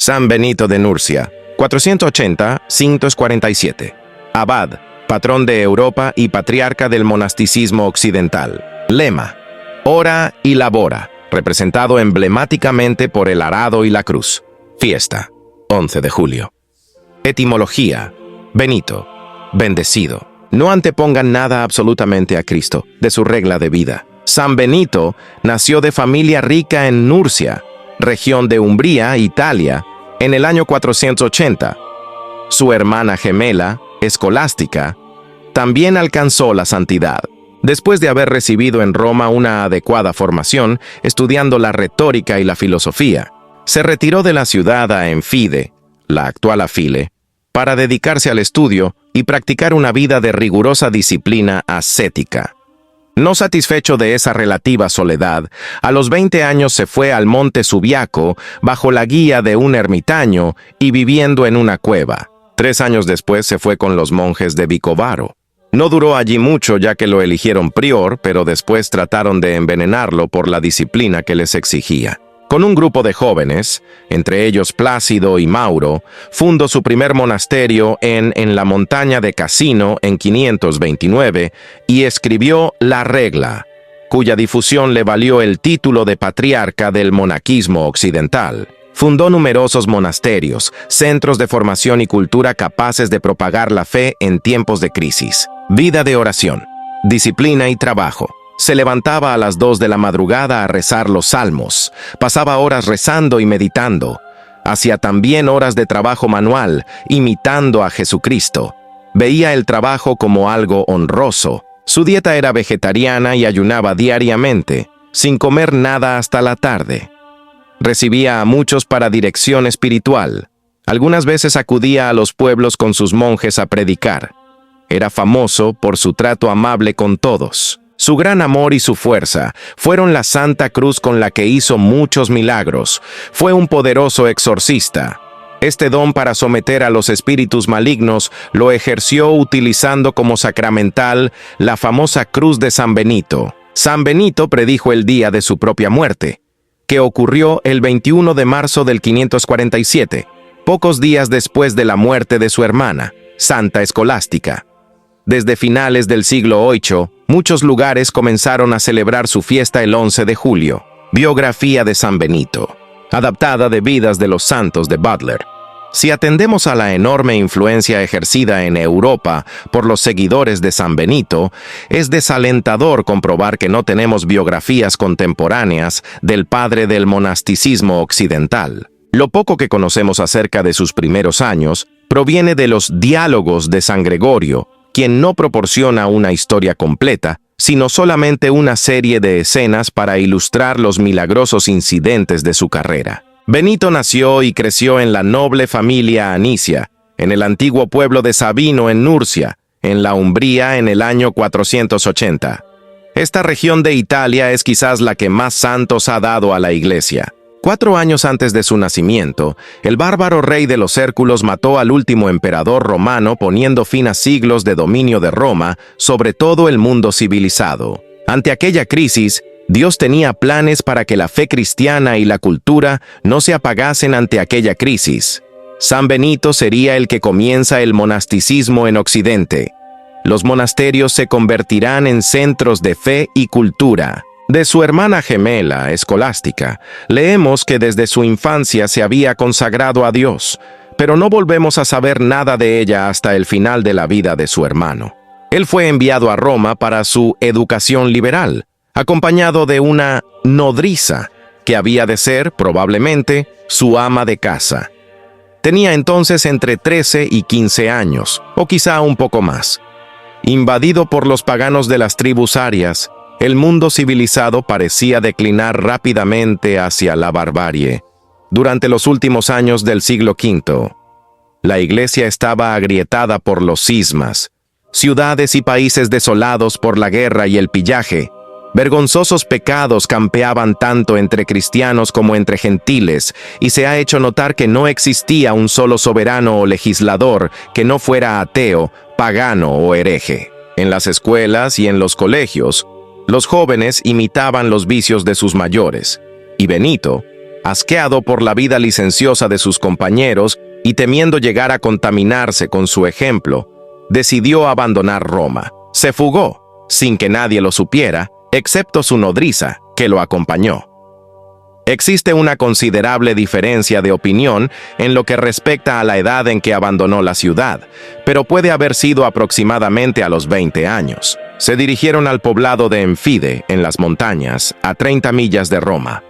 San Benito de Nursia, 480-547. Abad, patrón de Europa y patriarca del monasticismo occidental. Lema: ora y labora, representado emblemáticamente por el arado y la cruz. Fiesta: 11 de julio. Etimología: Benito, bendecido. No antepongan nada absolutamente a Cristo, de su regla de vida. San Benito nació de familia rica en Nursia, región de Umbría, Italia, en el año 480. Su hermana gemela, Escolástica, también alcanzó la santidad. Después de haber recibido en Roma una adecuada formación, estudiando la retórica y la filosofía, se retiró de la ciudad a Enfide, la actual Afile, para dedicarse al estudio y practicar una vida de rigurosa disciplina ascética. No satisfecho de esa relativa soledad, a los 20 años se fue al monte Subiaco bajo la guía de un ermitaño y viviendo en una cueva. 3 años después se fue con los monjes de Vicovaro. No duró allí mucho ya que lo eligieron prior, pero después trataron de envenenarlo por la disciplina que les exigía. Con un grupo de jóvenes, entre ellos Plácido y Mauro, fundó su primer monasterio en la montaña de Casino en 529 y escribió La Regla, cuya difusión le valió el título de patriarca del monaquismo occidental. Fundó numerosos monasterios, centros de formación y cultura capaces de propagar la fe en tiempos de crisis. Vida de oración, disciplina y trabajo. Se levantaba a las 2 de la madrugada a rezar los salmos, pasaba horas rezando y meditando, hacía también horas de trabajo manual, imitando a Jesucristo. Veía el trabajo como algo honroso. Su dieta era vegetariana y ayunaba diariamente, sin comer nada hasta la tarde. Recibía a muchos para dirección espiritual. Algunas veces acudía a los pueblos con sus monjes a predicar. Era famoso por su trato amable con todos. Su gran amor y su fuerza fueron la Santa Cruz con la que hizo muchos milagros. Fue un poderoso exorcista. Este don para someter a los espíritus malignos lo ejerció utilizando como sacramental la famosa cruz de San Benito. San Benito predijo el día de su propia muerte, que ocurrió el 21 de marzo del 547, pocos días después de la muerte de su hermana, Santa Escolástica. Desde finales del siglo VIII, muchos lugares comenzaron a celebrar su fiesta el 11 de julio. Biografía de San Benito, adaptada de Vidas de los Santos de Butler. Si atendemos a la enorme influencia ejercida en Europa por los seguidores de San Benito, es desalentador comprobar que no tenemos biografías contemporáneas del padre del monasticismo occidental. Lo poco que conocemos acerca de sus primeros años proviene de los diálogos de San Gregorio, quien no proporciona una historia completa, sino solamente una serie de escenas para ilustrar los milagrosos incidentes de su carrera. Benito nació y creció en la noble familia Anicia, en el antiguo pueblo de Sabino en Nursia, en la Umbría en el año 480. Esta región de Italia es quizás la que más santos ha dado a la Iglesia. 4 años antes de su nacimiento, el bárbaro rey de los Hérculos mató al último emperador romano poniendo fin a siglos de dominio de Roma sobre todo el mundo civilizado. Ante aquella crisis, Dios tenía planes para que la fe cristiana y la cultura no se apagasen ante aquella crisis. San Benito sería el que comienza el monasticismo en Occidente. Los monasterios se convertirán en centros de fe y cultura. De su hermana gemela, Escolástica, leemos que desde su infancia se había consagrado a Dios, pero no volvemos a saber nada de ella hasta el final de la vida de su hermano. Él fue enviado a Roma para su educación liberal, acompañado de una nodriza, que había de ser, probablemente, su ama de casa. Tenía entonces entre 13 y 15 años, o quizá un poco más. Invadido por los paganos de las tribus arias, el mundo civilizado parecía declinar rápidamente hacia la barbarie. Durante los últimos años del siglo V, la Iglesia estaba agrietada por los cismas, ciudades y países desolados por la guerra y el pillaje. Vergonzosos pecados campeaban tanto entre cristianos como entre gentiles, y se ha hecho notar que no existía un solo soberano o legislador que no fuera ateo, pagano o hereje. En las escuelas y en los colegios, los jóvenes imitaban los vicios de sus mayores, y Benito asqueado por la vida licenciosa de sus compañeros y temiendo llegar a contaminarse con su ejemplo, decidió abandonar Roma. Se fugó, sin que nadie lo supiera, excepto su nodriza, que lo acompañó. Existe una considerable diferencia de opinión en lo que respecta a la edad en que abandonó la ciudad, pero puede haber sido aproximadamente a los 20 años. Se dirigieron al poblado de Enfide, en las montañas, a 30 millas de Roma.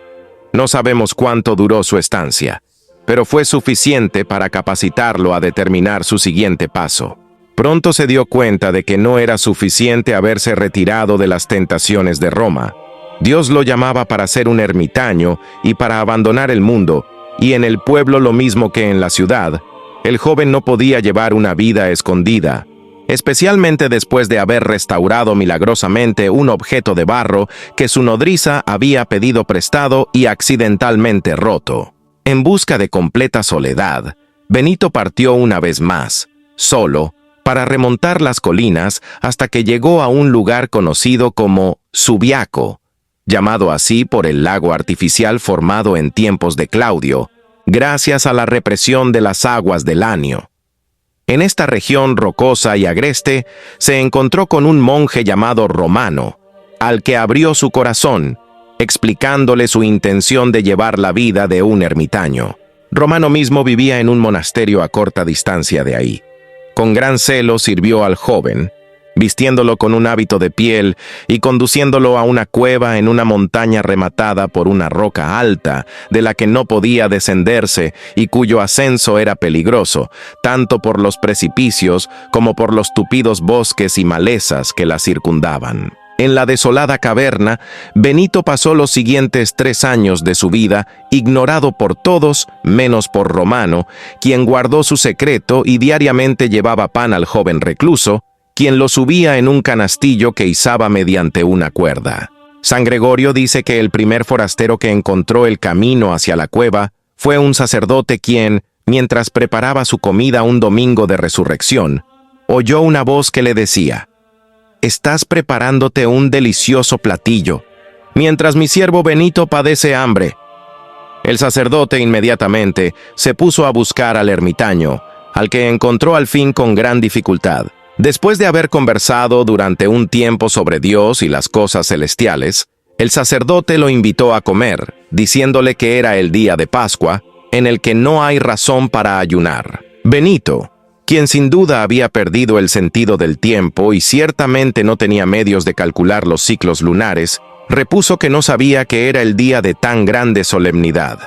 No sabemos cuánto duró su estancia, pero fue suficiente para capacitarlo a determinar su siguiente paso. Pronto se dio cuenta de que no era suficiente haberse retirado de las tentaciones de Roma. Dios lo llamaba para ser un ermitaño y para abandonar el mundo, y en el pueblo lo mismo que en la ciudad. El joven no podía llevar una vida escondida, especialmente después de haber restaurado milagrosamente un objeto de barro que su nodriza había pedido prestado y accidentalmente roto. En busca de completa soledad, Benito partió una vez más, solo, para remontar las colinas hasta que llegó a un lugar conocido como Subiaco, llamado así por el lago artificial formado en tiempos de Claudio, gracias a la represión de las aguas del Anio. En esta región rocosa y agreste se encontró con un monje llamado Romano, al que abrió su corazón, explicándole su intención de llevar la vida de un ermitaño. Romano mismo vivía en un monasterio a corta distancia de ahí. Con gran celo sirvió al joven, vistiéndolo con un hábito de piel y conduciéndolo a una cueva en una montaña rematada por una roca alta, de la que no podía descenderse y cuyo ascenso era peligroso, tanto por los precipicios como por los tupidos bosques y malezas que la circundaban. En la desolada caverna, Benito pasó los siguientes 3 años de su vida ignorado por todos, menos por Romano, quien guardó su secreto y diariamente llevaba pan al joven recluso, quien lo subía en un canastillo que izaba mediante una cuerda. San Gregorio dice que el primer forastero que encontró el camino hacia la cueva fue un sacerdote quien, mientras preparaba su comida un domingo de resurrección, oyó una voz que le decía: «Estás preparándote un delicioso platillo, mientras mi siervo Benito padece hambre». El sacerdote inmediatamente se puso a buscar al ermitaño, al que encontró al fin con gran dificultad. Después de haber conversado durante un tiempo sobre Dios y las cosas celestiales, el sacerdote lo invitó a comer, diciéndole que era el día de Pascua, en el que no hay razón para ayunar. Benito, quien sin duda había perdido el sentido del tiempo y ciertamente no tenía medios de calcular los ciclos lunares, repuso que no sabía que era el día de tan grande solemnidad.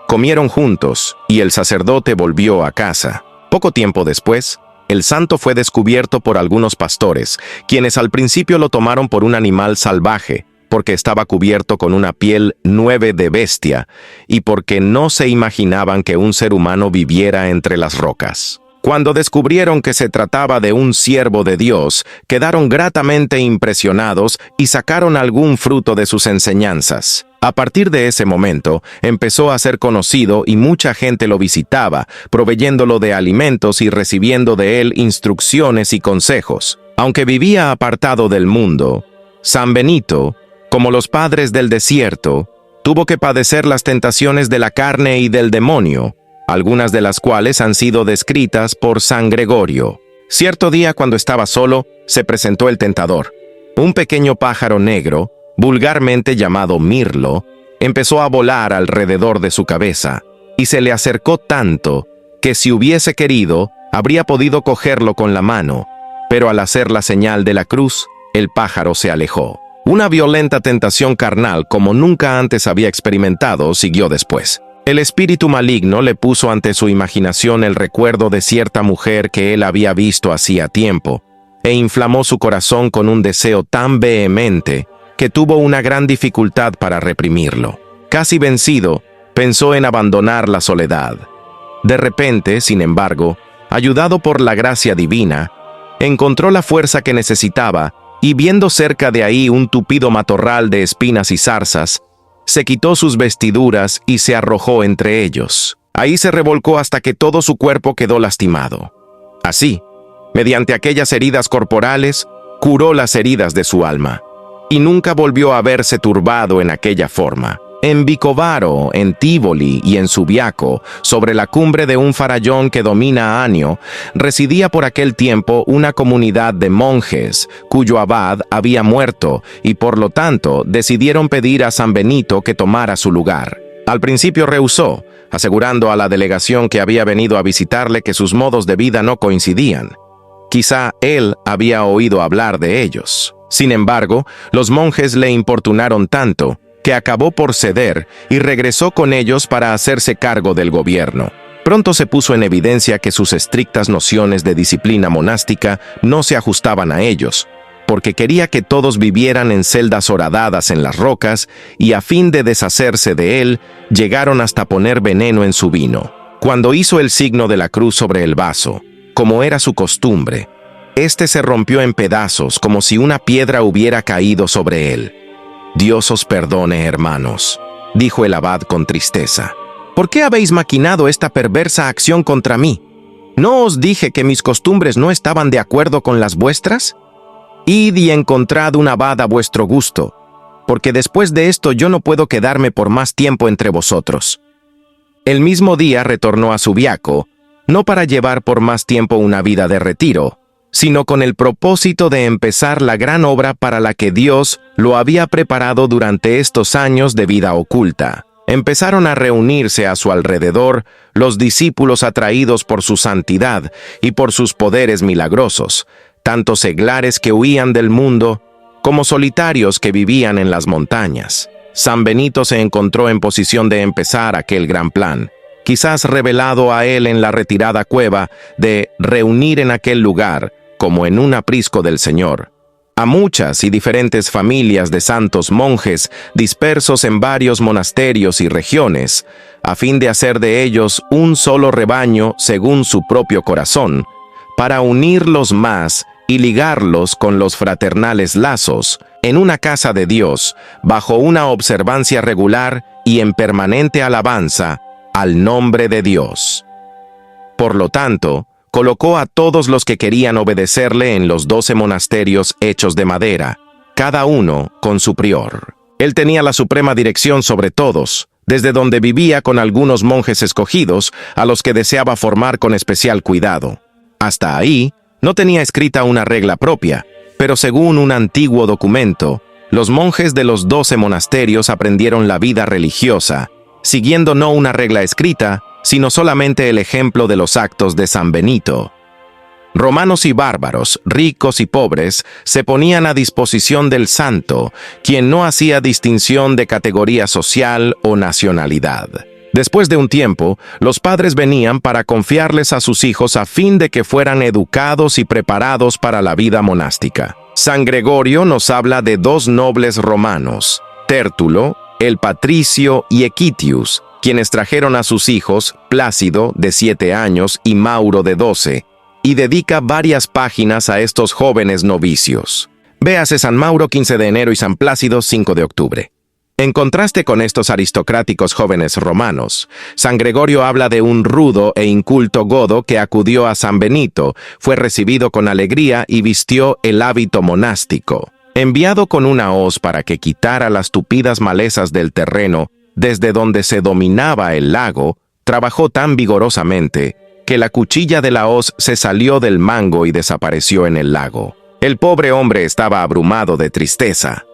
Comieron juntos y el sacerdote volvió a casa. Poco tiempo después, el santo fue descubierto por algunos pastores, quienes al principio lo tomaron por un animal salvaje, porque estaba cubierto con una piel nueve de bestia, y porque no se imaginaban que un ser humano viviera entre las rocas. Cuando descubrieron que se trataba de un siervo de Dios, quedaron gratamente impresionados y sacaron algún fruto de sus enseñanzas. A partir de ese momento, empezó a ser conocido y mucha gente lo visitaba, proveyéndolo de alimentos y recibiendo de él instrucciones y consejos. Aunque vivía apartado del mundo, San Benito, como los padres del desierto, tuvo que padecer las tentaciones de la carne y del demonio, algunas de las cuales han sido descritas por San Gregorio. Cierto día, cuando estaba solo, se presentó el tentador. Un pequeño pájaro negro, vulgarmente llamado mirlo, empezó a volar alrededor de su cabeza, y se le acercó tanto que si hubiese querido, habría podido cogerlo con la mano, pero al hacer la señal de la cruz, el pájaro se alejó. Una violenta tentación carnal como nunca antes había experimentado siguió después. El espíritu maligno le puso ante su imaginación el recuerdo de cierta mujer que él había visto hacía tiempo, e inflamó su corazón con un deseo tan vehemente que tuvo una gran dificultad para reprimirlo. Casi vencido, pensó en abandonar la soledad. De repente, sin embargo, ayudado por la gracia divina, encontró la fuerza que necesitaba y viendo cerca de ahí un tupido matorral de espinas y zarzas, se quitó sus vestiduras y se arrojó entre ellos. Ahí se revolcó hasta que todo su cuerpo quedó lastimado. Así, mediante aquellas heridas corporales, curó las heridas de su alma, y nunca volvió a verse turbado en aquella forma. En Vicovaro, en Tívoli y en Subiaco, sobre la cumbre de un farallón que domina a Anio, residía por aquel tiempo una comunidad de monjes, cuyo abad había muerto y por lo tanto decidieron pedir a San Benito que tomara su lugar. Al principio rehusó, asegurando a la delegación que había venido a visitarle que sus modos de vida no coincidían. Quizá él había oído hablar de ellos. Sin embargo, los monjes le importunaron tanto que acabó por ceder y regresó con ellos para hacerse cargo del gobierno. Pronto se puso en evidencia que sus estrictas nociones de disciplina monástica no se ajustaban a ellos, porque quería que todos vivieran en celdas horadadas en las rocas y a fin de deshacerse de él, llegaron hasta poner veneno en su vino. Cuando hizo el signo de la cruz sobre el vaso, como era su costumbre, este se rompió en pedazos como si una piedra hubiera caído sobre él. «Dios os perdone, hermanos», dijo el abad con tristeza. «¿Por qué habéis maquinado esta perversa acción contra mí? ¿No os dije que mis costumbres no estaban de acuerdo con las vuestras? Id y encontrad un abad a vuestro gusto, porque después de esto yo no puedo quedarme por más tiempo entre vosotros». El mismo día retornó a Subiaco, no para llevar por más tiempo una vida de retiro, sino con el propósito de empezar la gran obra para la que Dios lo había preparado durante estos años de vida oculta. Empezaron a reunirse a su alrededor los discípulos atraídos por su santidad y por sus poderes milagrosos, tanto seglares que huían del mundo como solitarios que vivían en las montañas. San Benito se encontró en posición de empezar aquel gran plan, quizás revelado a él en la retirada cueva, de reunir en aquel lugar, como en un aprisco del Señor, a muchas y diferentes familias de santos monjes dispersos en varios monasterios y regiones, a fin de hacer de ellos un solo rebaño según su propio corazón, para unirlos más y ligarlos con los fraternales lazos, en una casa de Dios, bajo una observancia regular y en permanente alabanza al nombre de Dios. Por lo tanto, colocó a todos los que querían obedecerle en los 12 monasterios hechos de madera, cada uno con su prior. Él tenía la suprema dirección sobre todos, desde donde vivía con algunos monjes escogidos, a los que deseaba formar con especial cuidado. Hasta ahí, no tenía escrita una regla propia, pero según un antiguo documento, los monjes de los 12 monasterios aprendieron la vida religiosa, siguiendo no una regla escrita, sino solamente el ejemplo de los actos de San Benito. Romanos y bárbaros, ricos y pobres, se ponían a disposición del santo, quien no hacía distinción de categoría social o nacionalidad. Después de un tiempo, los padres venían para confiarles a sus hijos a fin de que fueran educados y preparados para la vida monástica. San Gregorio nos habla de 2 nobles romanos, Tértulo, el patricio y Equitius, quienes trajeron a sus hijos, Plácido, de 7 años, y Mauro, de 12, y dedica varias páginas a estos jóvenes novicios. Véase San Mauro 15 de enero y San Plácido 5 de octubre. En contraste con estos aristocráticos jóvenes romanos, San Gregorio habla de un rudo e inculto godo que acudió a San Benito, fue recibido con alegría y vistió el hábito monástico. Enviado con una hoz para que quitara las tupidas malezas del terreno desde donde se dominaba el lago, trabajó tan vigorosamente que la cuchilla de la hoz se salió del mango y desapareció en el lago. El pobre hombre estaba abrumado de tristeza.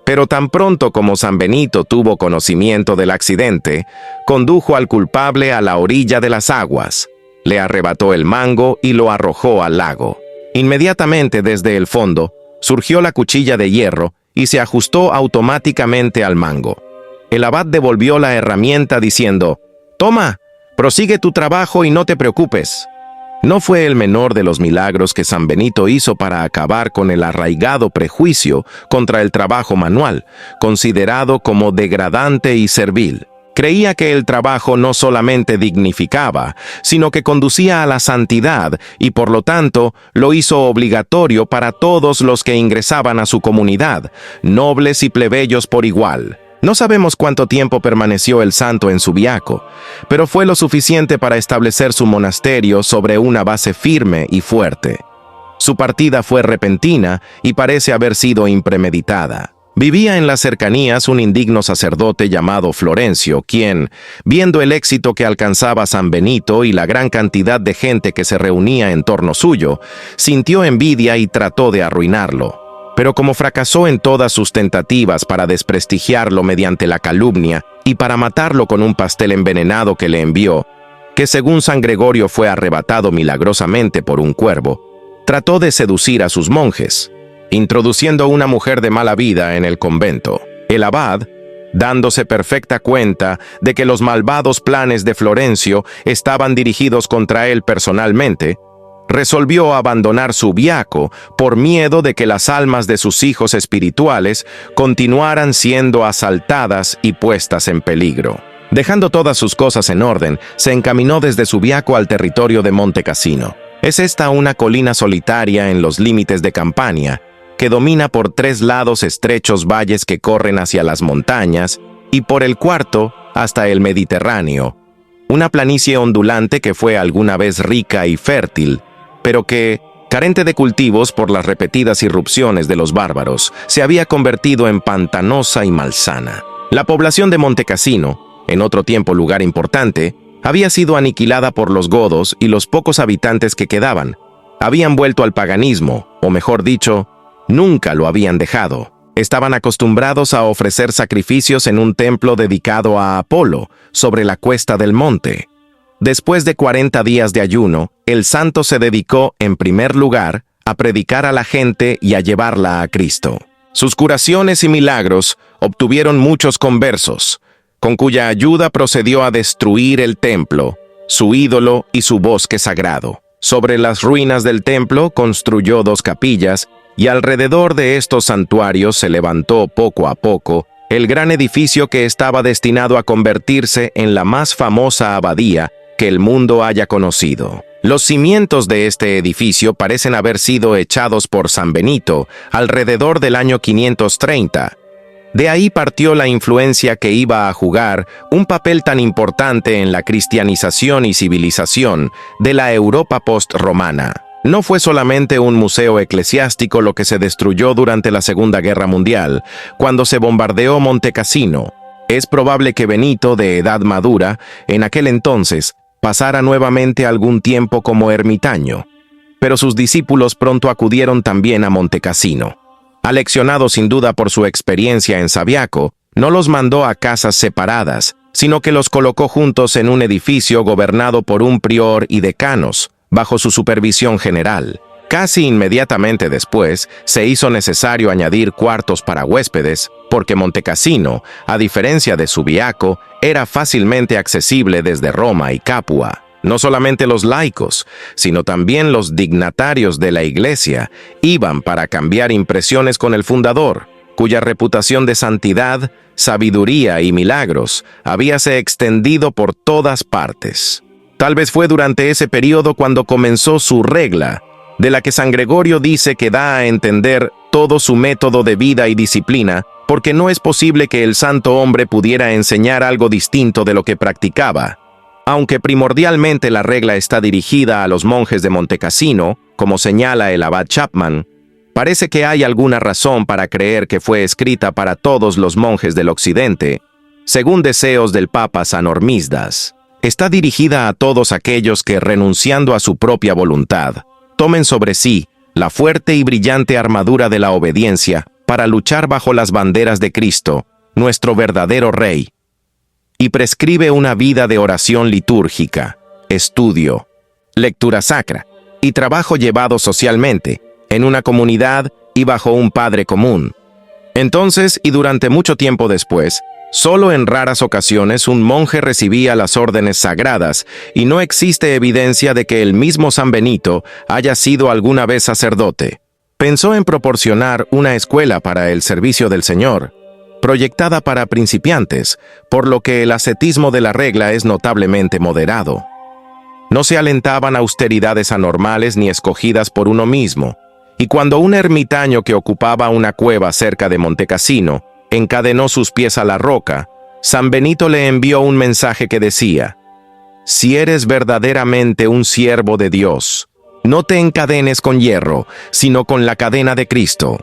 Pero tan pronto como San Benito tuvo conocimiento del accidente, condujo al culpable a la orilla de las aguas, le arrebató el mango y lo arrojó al lago. Inmediatamente desde el fondo, surgió la cuchilla de hierro y se ajustó automáticamente al mango. El abad devolvió la herramienta diciendo: «Toma, prosigue tu trabajo y no te preocupes». No fue el menor de los milagros que San Benito hizo para acabar con el arraigado prejuicio contra el trabajo manual, considerado como degradante y servil. Creía que el trabajo no solamente dignificaba, sino que conducía a la santidad y por lo tanto lo hizo obligatorio para todos los que ingresaban a su comunidad, nobles y plebeyos por igual. No sabemos cuánto tiempo permaneció el santo en Subiaco, pero fue lo suficiente para establecer su monasterio sobre una base firme y fuerte. Su partida fue repentina y parece haber sido impremeditada. Vivía en las cercanías un indigno sacerdote llamado Florencio, quien, viendo el éxito que alcanzaba San Benito y la gran cantidad de gente que se reunía en torno suyo, sintió envidia y trató de arruinarlo. Pero como fracasó en todas sus tentativas para desprestigiarlo mediante la calumnia y para matarlo con un pastel envenenado que le envió, que según San Gregorio fue arrebatado milagrosamente por un cuervo, trató de seducir a sus monjes, introduciendo una mujer de mala vida en el convento. El abad, dándose perfecta cuenta de que los malvados planes de Florencio estaban dirigidos contra él personalmente, resolvió abandonar Subiaco por miedo de que las almas de sus hijos espirituales continuaran siendo asaltadas y puestas en peligro. Dejando todas sus cosas en orden, se encaminó desde Subiaco al territorio de Monte Cassino. Es esta una colina solitaria en los límites de Campania, que domina por 3 lados estrechos valles que corren hacia las montañas y por el cuarto hasta el Mediterráneo, una planicie ondulante que fue alguna vez rica y fértil, pero que, carente de cultivos por las repetidas irrupciones de los bárbaros, se había convertido en pantanosa y malsana. La población de Monte Cassino, en otro tiempo lugar importante, había sido aniquilada por los godos y los pocos habitantes que quedaban habían vuelto al paganismo, o mejor dicho, nunca lo habían dejado. Estaban acostumbrados a ofrecer sacrificios en un templo dedicado a Apolo, sobre la cuesta del monte. Después de 40 días de ayuno, el santo se dedicó, en primer lugar, a predicar a la gente y a llevarla a Cristo. Sus curaciones y milagros obtuvieron muchos conversos, con cuya ayuda procedió a destruir el templo, su ídolo y su bosque sagrado. Sobre las ruinas del templo construyó 2 capillas, y alrededor de estos santuarios se levantó poco a poco el gran edificio que estaba destinado a convertirse en la más famosa abadía que el mundo haya conocido. Los cimientos de este edificio parecen haber sido echados por San Benito alrededor del año 530. De ahí partió la influencia que iba a jugar un papel tan importante en la cristianización y civilización de la Europa post-romana. No fue solamente un museo eclesiástico lo que se destruyó durante la Segunda Guerra Mundial, cuando se bombardeó Monte Cassino. Es probable que Benito, de edad madura, en aquel entonces, pasara nuevamente algún tiempo como ermitaño. Pero sus discípulos pronto acudieron también a Monte Cassino. Aleccionado sin duda por su experiencia en Subiaco, no los mandó a casas separadas, sino que los colocó juntos en un edificio gobernado por un prior y decanos, bajo su supervisión general. Casi inmediatamente después, se hizo necesario añadir cuartos para huéspedes, porque Monte Cassino, a diferencia de Subiaco, era fácilmente accesible desde Roma y Capua. No solamente los laicos, sino también los dignatarios de la iglesia iban para cambiar impresiones con el fundador, cuya reputación de santidad, sabiduría y milagros habíase extendido por todas partes. Tal vez fue durante ese periodo cuando comenzó su regla, de la que San Gregorio dice que da a entender todo su método de vida y disciplina, porque no es posible que el santo hombre pudiera enseñar algo distinto de lo que practicaba. Aunque primordialmente la regla está dirigida a los monjes de Monte Cassino, como señala el abad Chapman, parece que hay alguna razón para creer que fue escrita para todos los monjes del occidente, según deseos del Papa San Hormisdas. Está dirigida a todos aquellos que, renunciando a su propia voluntad, tomen sobre sí la fuerte y brillante armadura de la obediencia para luchar bajo las banderas de Cristo, nuestro verdadero Rey, y prescribe una vida de oración litúrgica, estudio, lectura sacra y trabajo llevado socialmente, en una comunidad y bajo un Padre común. Entonces, y durante mucho tiempo después, solo en raras ocasiones un monje recibía las órdenes sagradas y no existe evidencia de que el mismo San Benito haya sido alguna vez sacerdote. Pensó en proporcionar una escuela para el servicio del Señor, proyectada para principiantes, por lo que el ascetismo de la regla es notablemente moderado. No se alentaban austeridades anormales ni escogidas por uno mismo, y cuando un ermitaño que ocupaba una cueva cerca de Monte Cassino encadenó sus pies a la roca, San Benito le envió un mensaje que decía: «Si eres verdaderamente un siervo de Dios, no te encadenes con hierro, sino con la cadena de Cristo».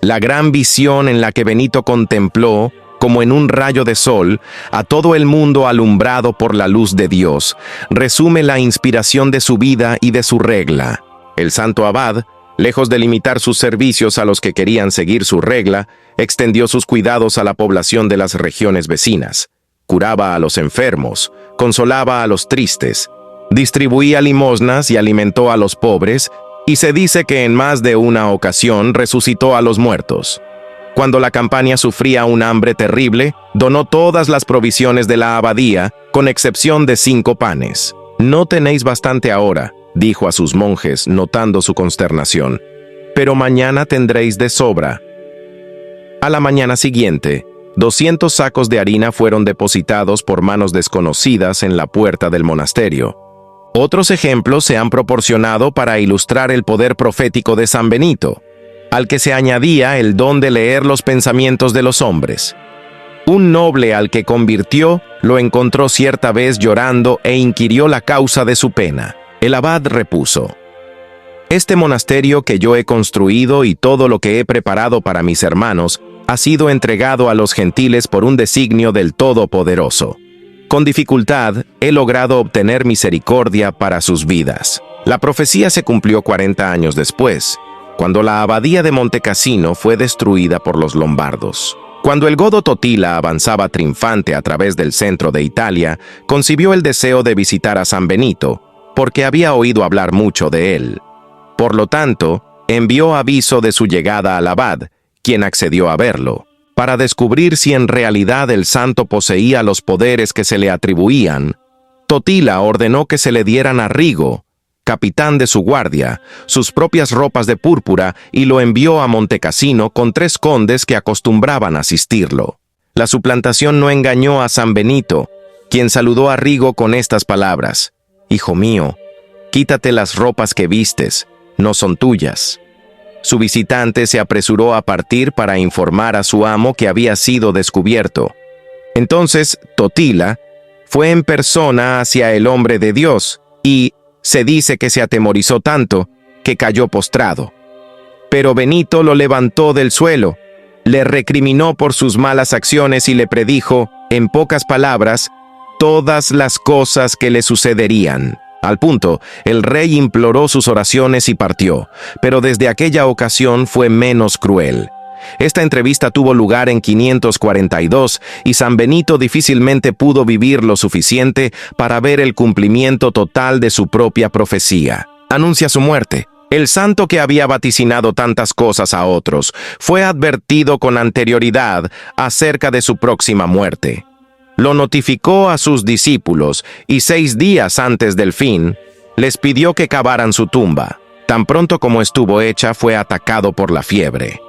La gran visión en la que Benito contempló, como en un rayo de sol, a todo el mundo alumbrado por la luz de Dios, resume la inspiración de su vida y de su regla. El santo abad, lejos de limitar sus servicios a los que querían seguir su regla, extendió sus cuidados a la población de las regiones vecinas. Curaba a los enfermos, consolaba a los tristes, distribuía limosnas y alimentó a los pobres, y se dice que en más de una ocasión resucitó a los muertos. Cuando la Campania sufría un hambre terrible, donó todas las provisiones de la abadía, con excepción de 5 panes. «No tenéis bastante ahora», dijo a sus monjes, notando su consternación, «pero mañana tendréis de sobra». A la mañana siguiente, 200 sacos de harina fueron depositados por manos desconocidas en la puerta del monasterio. Otros ejemplos se han proporcionado para ilustrar el poder profético de San Benito, al que se añadía el don de leer los pensamientos de los hombres. Un noble al que convirtió lo encontró cierta vez llorando e inquirió la causa de su pena. El abad repuso: «Este monasterio que yo he construido y todo lo que he preparado para mis hermanos ha sido entregado a los gentiles por un designio del Todopoderoso. Con dificultad he logrado obtener misericordia para sus vidas». La profecía se cumplió 40 años después, cuando la abadía de Montecassino fue destruida por los lombardos. Cuando el godo Totila avanzaba triunfante a través del centro de Italia, concibió el deseo de visitar a San Benito, porque había oído hablar mucho de él. Por lo tanto, envió aviso de su llegada al abad, quien accedió a verlo, para descubrir si en realidad el santo poseía los poderes que se le atribuían. Totila ordenó que se le dieran a Rigo, capitán de su guardia, sus propias ropas de púrpura y lo envió a Montecassino con 3 condes que acostumbraban asistirlo. La suplantación no engañó a San Benito, quien saludó a Rigo con estas palabras: «Hijo mío, quítate las ropas que vistes, no son tuyas». Su visitante se apresuró a partir para informar a su amo que había sido descubierto. Entonces Totila fue en persona hacia el hombre de Dios y se dice que se atemorizó tanto que cayó postrado. Pero Benito lo levantó del suelo, le recriminó por sus malas acciones y le predijo, en pocas palabras, todas las cosas que le sucederían. Al punto, el rey imploró sus oraciones y partió, pero desde aquella ocasión fue menos cruel. Esta entrevista tuvo lugar en 542 y San Benito difícilmente pudo vivir lo suficiente para ver el cumplimiento total de su propia profecía. Anuncia su muerte. El santo que había vaticinado tantas cosas a otros fue advertido con anterioridad acerca de su próxima muerte. Lo notificó a sus discípulos y 6 días antes del fin, les pidió que cavaran su tumba. Tan pronto como estuvo hecha, fue atacado por la fiebre.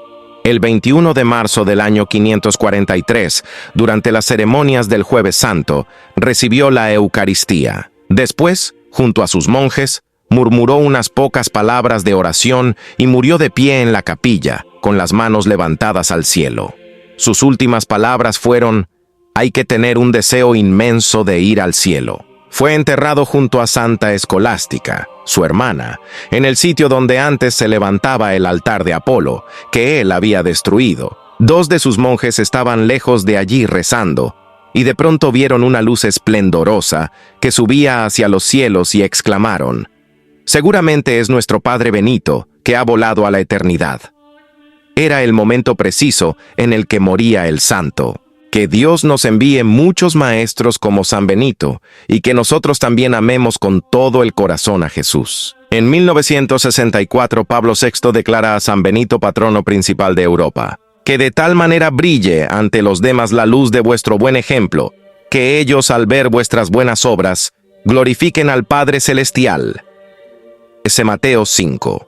El 21 de marzo del año 543, durante las ceremonias del Jueves Santo, recibió la Eucaristía. Después, junto a sus monjes, murmuró unas pocas palabras de oración y murió de pie en la capilla, con las manos levantadas al cielo. Sus últimas palabras fueron: «Hay que tener un deseo inmenso de ir al cielo». Fue enterrado junto a Santa Escolástica, su hermana, en el sitio donde antes se levantaba el altar de Apolo, que él había destruido. 2 de sus monjes estaban lejos de allí rezando, y de pronto vieron una luz esplendorosa que subía hacia los cielos y exclamaron: «Seguramente es nuestro padre Benito, que ha volado a la eternidad». Era el momento preciso en el que moría el santo. Que Dios nos envíe muchos maestros como San Benito y que nosotros también amemos con todo el corazón a Jesús. En 1964, Pablo VI declara a San Benito patrono principal de Europa. Que de tal manera brille ante los demás la luz de vuestro buen ejemplo, que ellos, al ver vuestras buenas obras, glorifiquen al Padre Celestial. Ese Mateo 5.